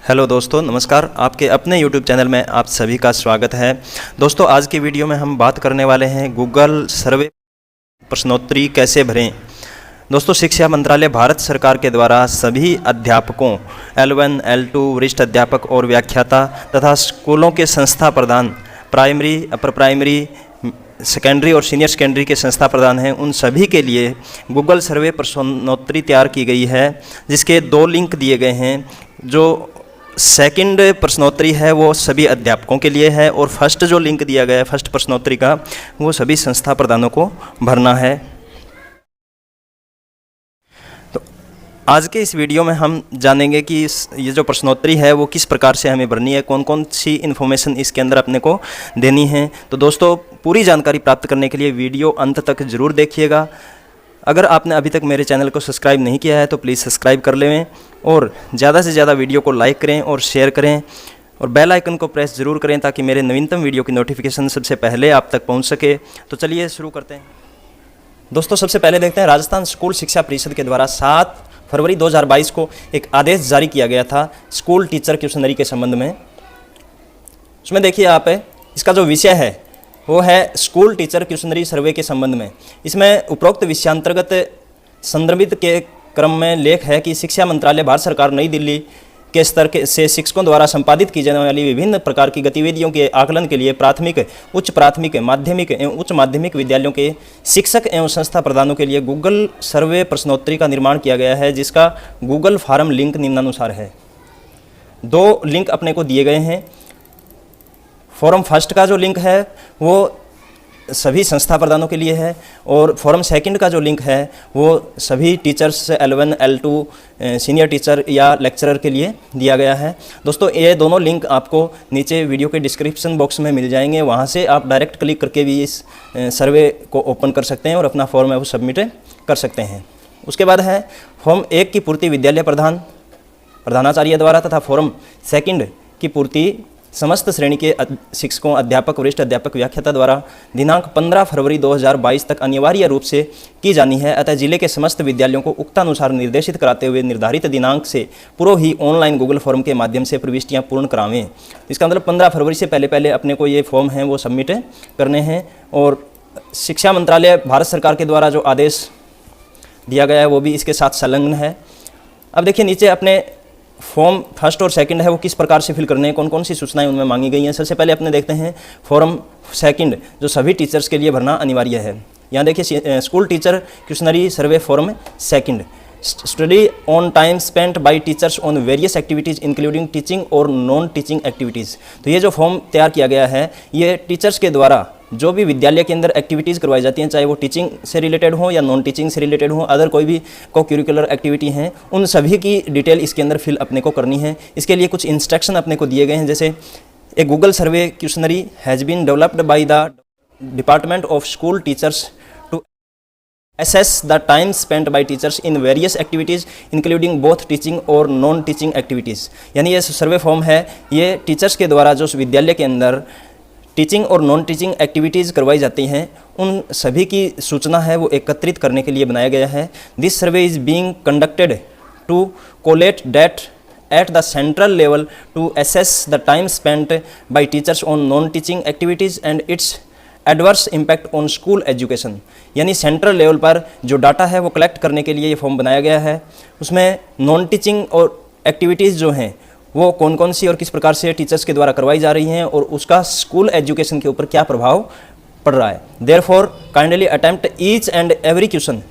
Hello दोस्तों, नमस्कार। आपके अपने YouTube चैनल में आप सभी का स्वागत है। दोस्तों, आज की वीडियो में हम बात करने वाले हैं गूगल सर्वे प्रश्नोत्तरी कैसे भरें। दोस्तों, शिक्षा मंत्रालय भारत सरकार के द्वारा सभी अध्यापकों L1, L2, वरिष्ठ अध्यापक और व्याख्याता तथा स्कूलों के संस्था प्रधान, प्राइमरी, अपर प्राइमरी, सेकेंडरी और सीनियर सेकेंडरी के संस्था प्रधान हैं, उन सभी के लिए गूगल सर्वे प्रश्नोत्तरी तैयार की गई है, जिसके 2 लिंक दिए गए हैं। जो सेकंड प्रश्नोत्तरी है वो सभी अध्यापकों के लिए है और फर्स्ट जो लिंक दिया गया है फर्स्ट प्रश्नोत्तरी का, वो सभी संस्था प्रधानों को भरना है। तो आज के इस वीडियो में हम जानेंगे कि ये जो प्रश्नोत्तरी है वो किस प्रकार से हमें भरनी है, कौन कौन सी इन्फॉर्मेशन इसके अंदर अपने को देनी है। तो दोस्तों, पूरी जानकारी प्राप्त करने के लिए वीडियो अंत तक ज़रूर देखिएगा। अगर आपने अभी तक मेरे चैनल को सब्सक्राइब नहीं किया है तो प्लीज़ सब्सक्राइब कर लें और ज़्यादा से ज़्यादा वीडियो को लाइक करें और शेयर करें और बेल आइकन को प्रेस ज़रूर करें ताकि मेरे नवीनतम वीडियो की नोटिफिकेशन सबसे पहले आप तक पहुंच सके। तो चलिए शुरू करते हैं। दोस्तों, सबसे पहले देखते हैं, राजस्थान स्कूल शिक्षा परिषद के द्वारा 7 फरवरी 2022 को एक आदेश जारी किया गया था स्कूल टीचर क्वेश्चनरी के संबंध में। उसमें देखिए आप, इसका जो विषय है वो है स्कूल टीचर क्वेश्चनरी सर्वे के संबंध में। इसमें उपरोक्त विषयांतर्गत संदर्भित के क्रम में लेख है कि शिक्षा मंत्रालय भारत सरकार नई दिल्ली के स्तर के से शिक्षकों द्वारा संपादित की जाने वाली विभिन्न प्रकार की गतिविधियों के आकलन के लिए प्राथमिक, उच्च प्राथमिक, माध्यमिक एवं उच्च माध्यमिक विद्यालयों के शिक्षक एवं संस्था प्रधानों के लिए गूगल सर्वे प्रश्नोत्तरी का निर्माण किया गया है, जिसका गूगल फॉर्म लिंक निम्नानुसार है। 2 लिंक अपने को दिए गए हैं। फॉर्म फर्स्ट का जो लिंक है वो सभी संस्था प्रधानों के लिए है और फॉर्म सेकंड का जो लिंक है वो सभी teachers L1, L2, senior teacher या लेक्चरर के लिए दिया गया है। दोस्तों, ये दोनों लिंक आपको नीचे वीडियो के डिस्क्रिप्शन बॉक्स में मिल जाएंगे, वहाँ से आप डायरेक्ट क्लिक करके भी इस सर्वे को ओपन कर सकते हैं और अपना फॉर्म है वो सबमिट कर सकते हैं। उसके बाद है फॉर्म 1 की पूर्ति विद्यालय प्रधानाचार्य द्वारा तथा फॉर्म सेकंड की पूर्ति समस्त श्रेणी के शिक्षकों, अध्यापक, वरिष्ठ अध्यापक, व्याख्याता द्वारा दिनांक 15 फरवरी 2022 तक अनिवार्य रूप से की जानी है। अतः जिले के समस्त विद्यालयों को उक्तानुसार निर्देशित कराते हुए निर्धारित दिनांक से पूर्व ही ऑनलाइन गूगल फॉर्म के माध्यम से प्रविष्टियां पूर्ण करावें। इसका मतलब 15 फरवरी से पहले अपने को ये फॉर्म हैं वो सबमिट करने हैं। और शिक्षा मंत्रालय भारत सरकार के द्वारा जो आदेश दिया गया है वो भी इसके साथ संलग्न है। अब देखिए नीचे अपने फॉर्म फर्स्ट और सेकंड है वो किस प्रकार से फिल करने हैं, कौन कौन सी सूचनाएं उनमें मांगी गई हैं। सबसे पहले अपने देखते हैं फॉर्म सेकंड, जो सभी टीचर्स के लिए भरना अनिवार्य है। यहाँ देखिए, school teacher questionnaire survey form second, study on time spent bye teachers on various activities including teaching और नॉन टीचिंग एक्टिविटीज़। तो ये जो फॉर्म तैयार किया गया है ये टीचर्स के द्वारा जो भी विद्यालय के अंदर एक्टिविटीज़ करवाई जाती हैं, चाहे वो टीचिंग से रिलेटेड हो या नॉन टीचिंग से रिलेटेड हो, अदर कोई भी को करिकुलर एक्टिविटी हैं, उन सभी की डिटेल इसके अंदर फिल अपने को करनी है। इसके लिए कुछ इंस्ट्रक्शन अपने को दिए गए हैं, जैसे a Google survey questionnaire has been developed by the department of school teachers to assess the time spent by teachers in various activities including both teaching और नॉन टीचिंग एक्टिविटीज़। यानी ये सर्वे फॉर्म है, ये टीचर्स के द्वारा जो विद्यालय के अंदर टीचिंग और नॉन टीचिंग एक्टिविटीज़ करवाई जाती हैं उन सभी की सूचना है वो एकत्रित करने के लिए बनाया गया है। This survey is being conducted to collect data at the central level to assess the time spent by teachers on non-teaching activities and its adverse impact on school education. यानी सेंट्रल लेवल पर जो data है वो collect करने के लिए ये form बनाया गया है। उसमें नॉन टीचिंग और एक्टिविटीज़ जो हैं वो कौन कौन सी और किस प्रकार से टीचर्स के द्वारा करवाई जा रही हैं और उसका स्कूल एजुकेशन के ऊपर क्या प्रभाव पड़ रहा है। Therefore kindly attempt each and every question,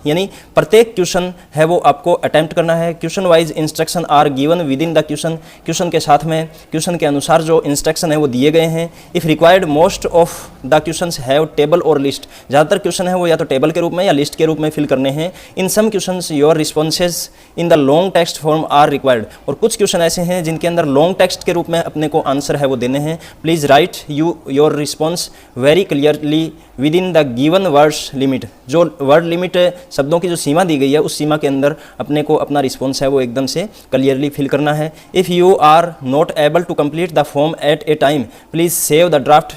यानी प्रत्येक क्वेश्चन है वो आपको अटेम्प्ट करना है। Question wise instruction are given within the question, question के साथ में क्वेश्चन के अनुसार जो इंस्ट्रक्शन है वो दिए गए हैं। If required most of the questions have table और लिस्ट, ज़्यादातर क्वेश्चन है वो या तो टेबल के रूप में या लिस्ट के रूप में फिल करने हैं। In some questions your responses in the long text form are required, और कुछ क्वेश्चन ऐसे हैं जिनके अंदर लॉन्ग टेक्स्ट के रूप में अपने को आंसर है वो देने हैं। Please write your response very clearly with in the given words limit, जो वर्ड लिमिट शब्दों की जो सीमा दी गई है उस सीमा के अंदर अपने को अपना रिस्पॉन्स है वो एकदम से क्लियरली फिल करना है। If you are not able to complete the form at a time please save the draft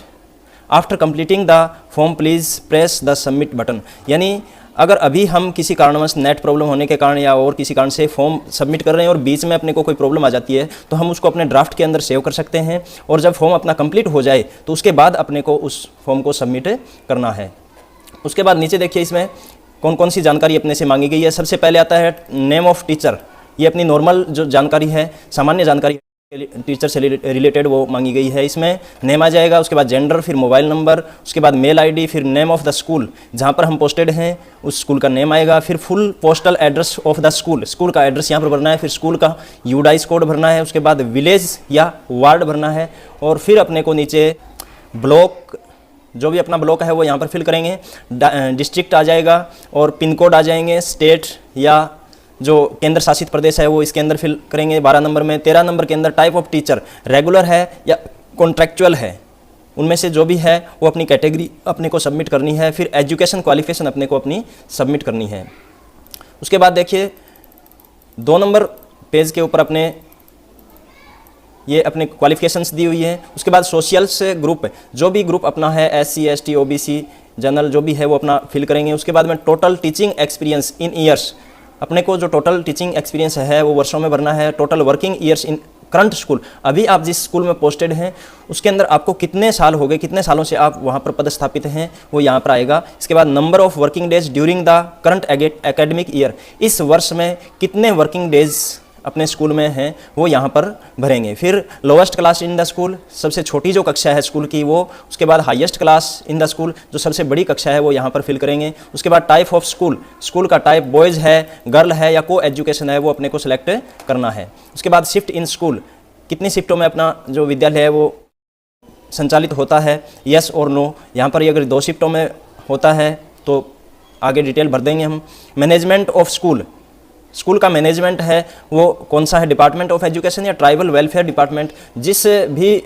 after completing the form please press the submit button. यानी अगर अभी हम किसी कारणवश नेट प्रॉब्लम होने के कारण या और किसी कारण से फॉर्म सबमिट कर रहे हैं और बीच में अपने को कोई प्रॉब्लम आ जाती है तो हम उसको अपने ड्राफ्ट के अंदर सेव कर सकते हैं, और जब फॉर्म अपना कंप्लीट हो जाए तो उसके बाद अपने को उस फॉर्म को सबमिट करना है। उसके बाद नीचे देखिए इसमें कौन कौन सी जानकारी अपने से मांगी गई है। सबसे पहले आता है नेम ऑफ टीचर। ये अपनी नॉर्मल जो जानकारी है, सामान्य जानकारी टीचर से रिलेटेड वो मांगी गई है। इसमें नेम आ जाएगा, उसके बाद जेंडर, फिर मोबाइल नंबर, उसके बाद मेल आईडी, फिर नेम ऑफ द स्कूल, जहाँ पर हम पोस्टेड हैं उस स्कूल का नेम आएगा, फिर full postal address of the school, school का एड्रेस यहाँ पर भरना है, फिर स्कूल का यूडाइस कोड भरना है, उसके बाद विलेज या वार्ड भरना है, और फिर अपने को नीचे ब्लॉक, जो भी अपना ब्लॉक है वो यहाँ पर फिल करेंगे, डिस्ट्रिक्ट आ जाएगा और पिन कोड आ जाएंगे, स्टेट या जो केंद्र शासित प्रदेश है वो इसके अंदर फिल करेंगे 12 नंबर में। 13 नंबर के अंदर टाइप ऑफ टीचर, रेगुलर है या कॉन्ट्रैक्चुअल है, उनमें से जो भी है वो अपनी कैटेगरी अपने को सबमिट करनी है। फिर एजुकेशन क्वालिफिकेशन अपने को अपनी सबमिट करनी है। उसके बाद देखिए 2 नंबर पेज के ऊपर अपने ये अपने क्वालिफिकेशंस दी हुई है। उसके बाद सोशल से ग्रुप, जो भी ग्रुप अपना है, SC ST OBC जनरल जो भी है वो अपना फिल करेंगे। उसके बाद में total teaching experience in years, अपने को जो टोटल टीचिंग एक्सपीरियंस है वो वर्षों में भरना है। Total working years in current school, अभी आप जिस स्कूल में पोस्टेड हैं उसके अंदर आपको कितने साल हो गए, कितने सालों से आप वहाँ पर पदस्थापित हैं वो यहाँ पर आएगा। इसके बाद number of working days during the current academic year, इस वर्ष में कितने वर्किंग डेज अपने स्कूल में हैं वो यहाँ पर भरेंगे। फिर lowest class in the school, सबसे छोटी जो कक्षा है स्कूल की वो, उसके बाद highest class in the school, जो सबसे बड़ी कक्षा है वो यहाँ पर फिल करेंगे। उसके बाद टाइप ऑफ स्कूल, स्कूल का टाइप बॉयज़ है, गर्ल है या को एजुकेशन है वो अपने को सिलेक्ट करना है। उसके बाद शिफ्ट इन स्कूल, कितनी शिफ्टों में अपना जो विद्यालय है वो संचालित होता है, यस और नो। यहाँ पर अगर 2 शिफ्टों में होता है तो आगे डिटेल भर देंगे हम। मैनेजमेंट ऑफ स्कूल, स्कूल का मैनेजमेंट है वो कौन सा है, डिपार्टमेंट ऑफ एजुकेशन या ट्राइबल वेलफेयर डिपार्टमेंट, जिस भी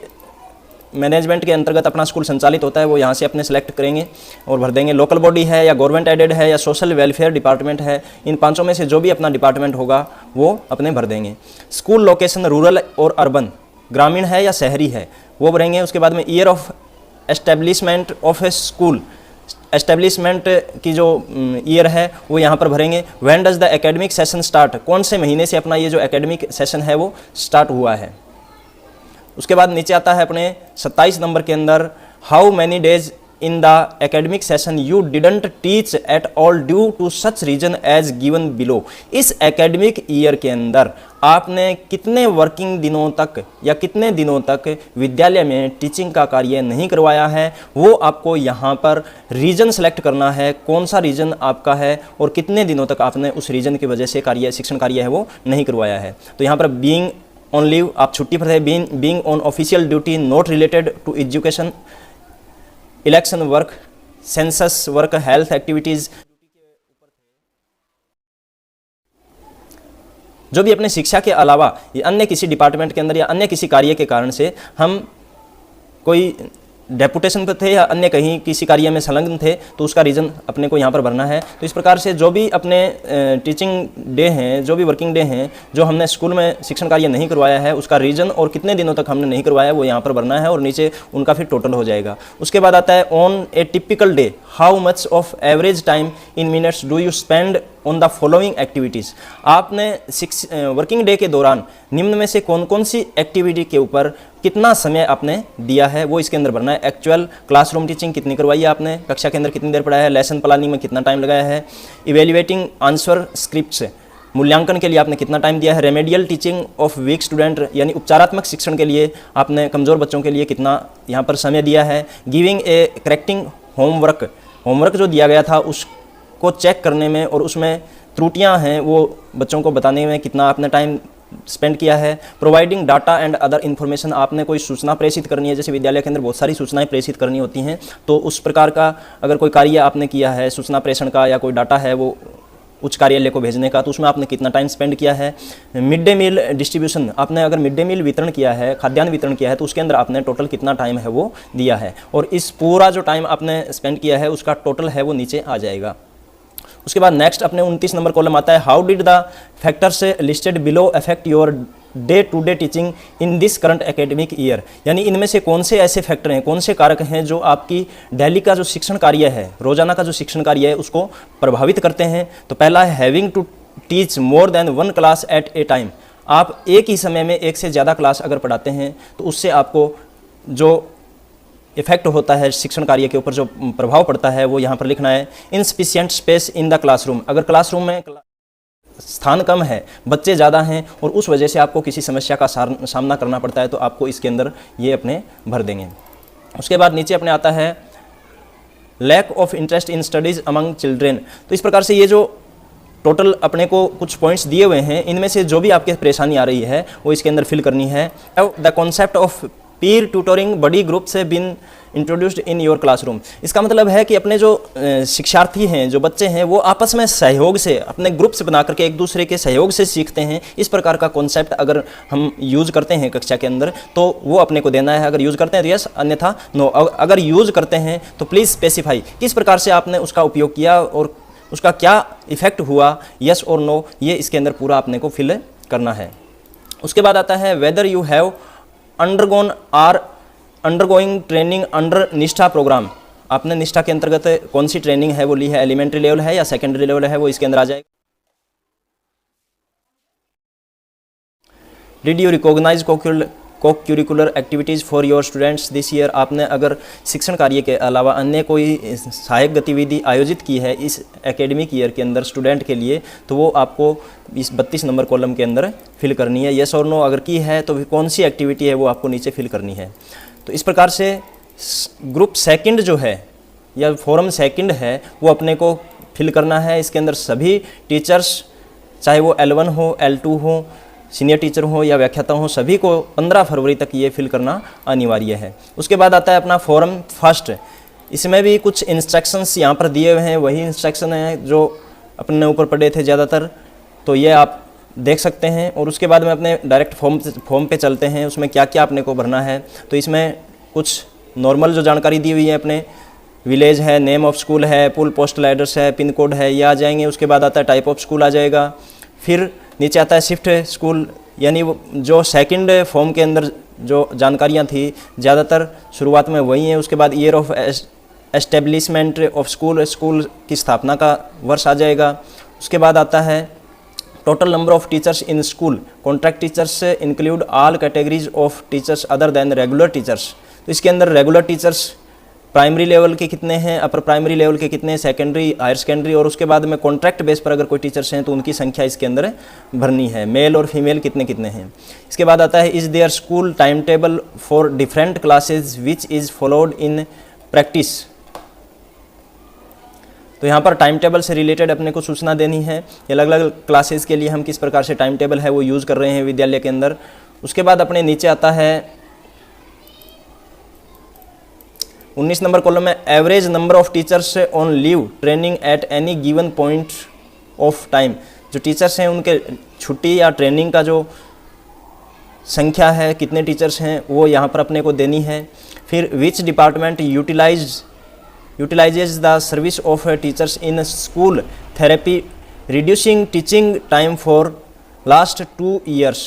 मैनेजमेंट के अंतर्गत अपना स्कूल संचालित होता है वो यहाँ से अपने सेलेक्ट करेंगे और भर देंगे। लोकल बॉडी है या गवर्नमेंट एडेड है या सोशल वेलफेयर डिपार्टमेंट है, इन 5 में से जो भी अपना डिपार्टमेंट होगा वो अपने भर देंगे। स्कूल लोकेशन रूरल और अर्बन, ग्रामीण है या शहरी है वो भरेंगे। उसके बाद में year of establishment of A school, establishment की जो ईयर है वो यहाँ पर भरेंगे। When does the academic session start, कौन से महीने से अपना ये जो एकेडमिक सेशन है वो स्टार्ट हुआ है। उसके बाद नीचे आता है अपने 27 नंबर के अंदर, how many days in the academic session you didn't teach at all due to such reason as given below, इस एकेडमिक ईयर के अंदर आपने कितने वर्किंग दिनों तक या कितने दिनों तक विद्यालय में टीचिंग का कार्य नहीं करवाया है, वो आपको यहाँ पर रीजन सेलेक्ट करना है, कौन सा रीजन आपका है और कितने दिनों तक आपने उस रीजन की वजह से कार्य, शिक्षण कार्य है वो नहीं करवाया है। तो यहाँ पर बीइंग ऑन लीव, आप छुट्टी पर थे, being on official duty not related to education, election work, census work, health activities, जो भी अपने शिक्षा के अलावा या अन्य किसी डिपार्टमेंट के अंदर या अन्य किसी कार्य के कारण से हम कोई डेपुटेशन पर थे या अन्य कहीं किसी कार्य में संलग्न थे तो उसका रीज़न अपने को यहाँ पर भरना है। तो इस प्रकार से जो भी अपने टीचिंग डे हैं, जो भी वर्किंग डे हैं, जो हमने स्कूल में शिक्षण कार्य नहीं करवाया है उसका रीज़न और कितने दिनों तक हमने नहीं करवाया वो यहाँ पर भरना है और नीचे उनका फिर टोटल हो जाएगा। उसके बाद आता है on A typical day how much of average time in minutes do you spend on the following activities, आपने वर्किंग डे के दौरान निम्न में से कौन कौन सी एक्टिविटी के ऊपर कितना समय आपने दिया है वो इसके अंदर भरना है। एक्चुअल क्लासरूम टीचिंग कितनी करवाई है आपने, कक्षा के अंदर कितनी देर पढ़ाया है, लेसन प्लानिंग में कितना टाइम लगाया है, इवेल्युएटिंग आंसर स्क्रिप्ट्स, मूल्यांकन के लिए आपने कितना टाइम दिया है, remedial teaching of weak student यानी उपचारात्मक शिक्षण के लिए आपने कमज़ोर बच्चों के लिए कितना यहाँ पर समय दिया है, गिविंग ए करेक्टिंग होमवर्क जो दिया गया था उसको चेक करने में और उसमें त्रुटियां हैं वो बच्चों को बताने में कितना आपने टाइम स्पेंड किया है, providing data and other information, आपने कोई सूचना प्रेषित करनी है, जैसे विद्यालय के अंदर बहुत सारी सूचनाएं प्रेषित करनी होती हैं तो उस प्रकार का अगर कोई कार्य आपने किया है सूचना प्रेषण का या कोई डाटा है वो उच्च कार्यालय को भेजने का तो उसमें आपने कितना टाइम स्पेंड किया है। मिड डे मील डिस्ट्रीब्यूशन, आपने अगर मिड डे मील वितरण किया है, खाद्यान्न वितरण किया है तो उसके अंदर आपने टोटल कितना टाइम है वो दिया है और इस पूरा जो टाइम आपने स्पेंड किया है उसका टोटल है वो नीचे आ जाएगा। उसके बाद नेक्स्ट अपने 29 नंबर कॉलम आता है, how did the factors listed below affect your day to day teaching in this current academic year, यानी इनमें से कौन से ऐसे फैक्टर हैं, कौन से कारक हैं जो आपकी डेली का जो शिक्षण कार्य है, रोजाना का जो शिक्षण कार्य है उसको प्रभावित करते हैं। तो पहला है having to teach more than one class at a time. आप एक ही समय में एक से ज़्यादा क्लास अगर पढ़ाते हैं तो उससे आपको जो इफेक्ट होता है शिक्षण कार्य के ऊपर, जो प्रभाव पड़ता है, वो यहाँ पर लिखना है। Insufficient space in the classroom, अगर क्लासरूम में स्थान कम है, बच्चे ज़्यादा हैं और उस वजह से आपको किसी समस्या का सामना करना पड़ता है, तो आपको इसके अंदर ये अपने भर देंगे। उसके बाद नीचे अपने आता है lack of interest in studies among children. तो इस प्रकार से ये जो टोटल अपने को कुछ पॉइंट्स दिए हुए हैं, इनमें से जो भी आपके परेशानी आ रही है वो इसके अंदर फिल करनी है। The concept of Pir tutoring बड़ी ग्रुप से बिन इंट्रोड्यूस्ड इन योर क्लासरूम। इसका मतलब है कि अपने जो शिक्षार्थी हैं, जो बच्चे हैं, वो आपस में सहयोग से, अपने ग्रुप से बना करके एक दूसरे के सहयोग से सीखते हैं। इस प्रकार का कॉन्सेप्ट अगर हम यूज़ करते हैं कक्षा के अंदर तो वो अपने को देना है। अगर यूज़ करते हैं तो यस, अन्यथा नो। अगर यूज़ करते हैं तो प्लीज़ स्पेसिफाई किस प्रकार से आपने उसका उपयोग किया और उसका क्या इफेक्ट हुआ, यस और नो, ये इसके अंदर पूरा आपने को फिल करना है। उसके बाद आता है whether you have undergone or undergoing training under Nishtha programme. आपने निष्ठा के अंतर्गत कौन सी ट्रेनिंग है वो ली है, एलिमेंट्री लेवल है या सेकेंडरी लेवल है, वो इसके अंदर आ जाएगा। Did you recognise co-curricular activities for your students this year. आपने अगर शिक्षण कार्य के अलावा अन्य कोई सहायक गतिविधि आयोजित की है इस एकेडमिक ईयर के अंदर स्टूडेंट के लिए, तो वो आपको इस 32 नंबर कॉलम के अंदर फिल करनी है। येस और नो अगर की है तो कौन सी एक्टिविटी है वो आपको नीचे फिल करनी है। तो इस प्रकार से ग्रुप सेकंड जो है या फॉरम सेकंड है वो अपने को फिल करना है। इसके अंदर सभी टीचर्स, चाहे वो L1 हो, L2 हो, सीनियर टीचर हो या व्याख्याता हो, सभी को 15 फरवरी तक ये फिल करना अनिवार्य है। उसके बाद आता है अपना फॉरम फर्स्ट। इसमें भी कुछ इंस्ट्रक्शंस यहाँ पर दिए हुए हैं, वही इंस्ट्रक्शन हैं जो अपने ऊपर पड़े थे ज़्यादातर, तो ये आप देख सकते हैं। और उसके बाद में अपने डायरेक्ट फॉर्म पे चलते हैं, उसमें क्या क्या अपने को भरना है। तो इसमें कुछ नॉर्मल जो जानकारी दी हुई है, अपने विलेज है, नेम ऑफ स्कूल है, पुल पोस्टल एड्रेस है, पिन कोड है, ये आ जाएंगे। उसके बाद आता है टाइप ऑफ स्कूल आ जाएगा। फिर नीचे आता है शिफ्ट स्कूल, यानी वो जो सेकंड फॉर्म के अंदर जो जानकारियाँ थी ज़्यादातर शुरुआत में वही हैं। उसके बाद year of establishment of school, school की स्थापना का वर्ष आ जाएगा। उसके बाद आता है total number of teachers in school, contract teachers include all categories of teachers other than regular teachers. तो इसके अंदर रेगुलर टीचर्स प्राइमरी लेवल के कितने हैं, अपर प्राइमरी लेवल के कितने हैं, सेकेंडरी, हायर सेकेंडरी, और उसके बाद में कॉन्ट्रैक्ट बेस पर अगर कोई टीचर्स हैं तो उनकी संख्या इसके अंदर भरनी है, मेल और फीमेल कितने कितने हैं। इसके बाद आता है is there school time table for different classes which is followed in practice. तो यहाँ पर टाइम टेबल से रिलेटेड अपने को सूचना देनी है, अलग अलग क्लासेस के लिए हम किस प्रकार से टाइम टेबल है वो यूज़ कर रहे हैं विद्यालय के अंदर। उसके बाद अपने नीचे आता है 19 नंबर कॉलम में average number of teachers on leave training at any given point of time. जो टीचर्स हैं उनके छुट्टी या ट्रेनिंग का जो संख्या है, कितने टीचर्स हैं, वो यहाँ पर अपने को देनी है। फिर which department utilizes the service of teachers in school therapy reducing teaching time for last 2 years।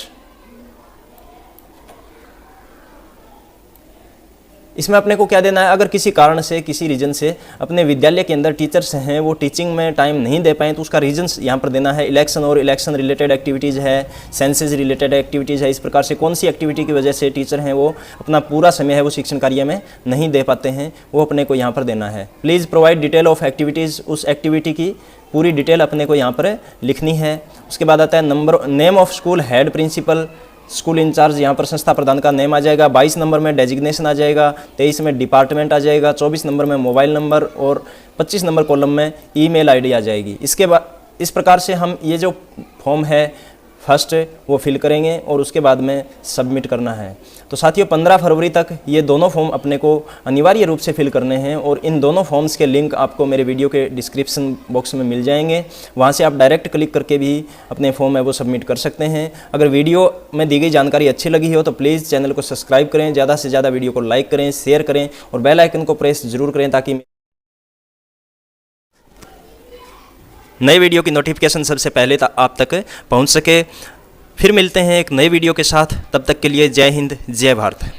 इसमें अपने को क्या देना है, अगर किसी कारण से, किसी रीजन से अपने विद्यालय के अंदर टीचर्स हैं वो टीचिंग में टाइम नहीं दे पाए तो उसका रीजन्स यहाँ पर देना है। इलेक्शन और इलेक्शन रिलेटेड एक्टिविटीज़ है, सेंसेस रिलेटेड एक्टिविटीज़ है। इस प्रकार से कौन सी एक्टिविटी की वजह से टीचर हैं वो अपना पूरा समय है वो शिक्षण कार्य में नहीं दे पाते हैं, वो अपने को यहाँ पर देना है। Please provide detail of activities, उस एक्टिविटी की पूरी डिटेल अपने को यहाँ पर लिखनी है। उसके बाद आता है name of school head principal school incharge, यहाँ पर संस्था प्रधान का नेम आ जाएगा। 22 नंबर में डेजिग्नेशन आ जाएगा, 23 में डिपार्टमेंट आ जाएगा, 24 नंबर में मोबाइल नंबर और 25 नंबर कॉलम में ईमेल आईडी आ जाएगी। इसके बाद इस प्रकार से हम ये जो फॉर्म है फर्स्ट वो फिल करेंगे और उसके बाद में सबमिट करना है। तो साथियों 15 फरवरी तक ये दोनों फॉर्म अपने को अनिवार्य रूप से फिल करने हैं और इन दोनों फॉर्म्स के लिंक आपको मेरे वीडियो के डिस्क्रिप्शन बॉक्स में मिल जाएंगे। वहाँ से आप डायरेक्ट क्लिक करके भी अपने फॉर्म है वो सबमिट कर सकते हैं। अगर वीडियो में दी गई जानकारी अच्छी लगी हो तो प्लीज़ चैनल को सब्सक्राइब करें, ज़्यादा से ज़्यादा वीडियो को लाइक करें, शेयर करें और बेल आइकन को प्रेस जरूर करें ताकि नए वीडियो की नोटिफिकेशन सबसे पहले आप तक पहुंच सके। फिर मिलते हैं एक नए वीडियो के साथ, तब तक के लिए जय हिंद, जय भारत।